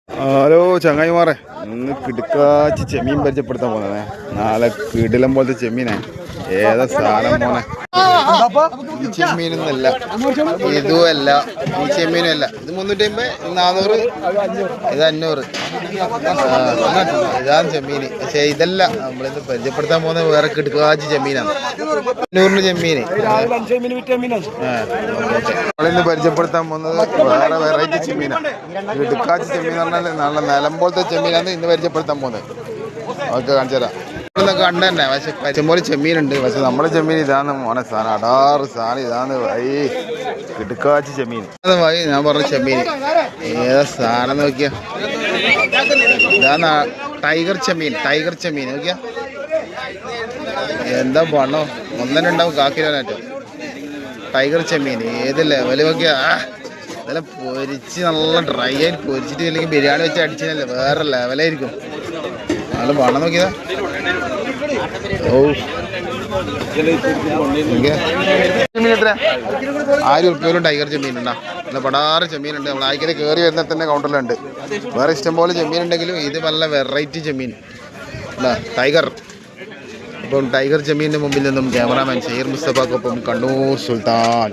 Hello ചങ്ങായിമാരെ, ഇന്ന് കിടുക്കാച്ചി ചെമ്മീൻ പരിചയപ്പെടുത്താൻ പോകുന്നേ. നാളെ കിടിലം പോലത്തെ ചെമ്മീനെ. ഏതാ സാധനം മോനെ? ഈ ചെമ്മീനൊന്നുമല്ല, ഇതുമല്ല, ഈ ചെമ്മീനും അല്ല. ഇത് 350, 400, ഇത് 500. ഇതാണ് ചെമ്മീൻ. പക്ഷേ ഇതല്ല നമ്മളിന്ന് പരിചയപ്പെടുത്താൻ പോകുന്നത്. വേറെ കിടുക്കാച്ചി ചെമ്മീനാണ്. 500 ചെമ്മീന്. നമ്മളിന്ന് പരിചയപ്പെടുത്താൻ പോകുന്നത് വേറെ വെറൈറ്റി ചെമ്മീനാണ്. കിടുക്കാച്ചി ചെമ്മീൻ എന്ന് പറഞ്ഞാൽ നല്ല നിലം പോലത്തെ ചെമ്മീനാണ് ഇന്ന് പരിചയപ്പെടുത്താൻ പോകുന്നത്. ഓക്കെ, കാണിച്ചു തരാം. കണ്ട തന്നെ പക്ഷെ പച്ചമ്പോലെ ചെമ്മീനുണ്ട്. പക്ഷെ നമ്മുടെ ചെമ്മീൻ ഇതാണ് മോനെ. സാധനം അടാറ് സാധനം ഇതാണ്. കിടുക്കാച്ചി ചെമ്മീൻ. ഞാൻ പറഞ്ഞ ചെമ്മീൻ ഏതാ സാധനം നോക്കിയാ, ഇതാണ് ടൈഗർ ചെമ്മീൻ. ടൈഗർ ചെമ്മീൻ നോക്കിയാ എന്താ പണോ, ഒന്നനുണ്ടാവും കാക്കിലോനായിട്ട്. ടൈഗർ ചെമ്മീൻ ഏത് ലെവല് നോക്കിയാ. ഇതെല്ലാം പൊരിച്ച് നല്ല ഡ്രൈ ആയിട്ട് പൊരിച്ചിട്ട് അല്ലെങ്കിൽ ബിരിയാണി വെച്ച് അടിച്ചല്ലേ വേറെ ലെവലായിരിക്കും. നല്ല പണം നോക്കിയതാ. ഓ, ചെമ്മീൻ എത്ര? 1000 ഉറുപ്പ്യ ടൈഗർ ചെമ്മീൻ ഉണ്ടാ. നല്ല പടാറ് ചെമ്മീനുണ്ട്. നമ്മൾ ആയിക്കൽ കയറി വരുന്ന തന്നെ കൗണ്ടറിലുണ്ട്. വേറെ ഇഷ്ടംപോലെ ചെമ്മീൻ ഉണ്ടെങ്കിലും ഇത് നല്ല വെറൈറ്റി ചെമ്മീൻ ടൈഗർ. അപ്പം ടൈഗർ ചെമ്മീൻ്റെ മുമ്പിൽ നിന്നും ക്യാമറാമാൻ ഷെയർ മുസ്തഫാക്കൊപ്പം കണ്ണൂർ സുൽത്താൻ.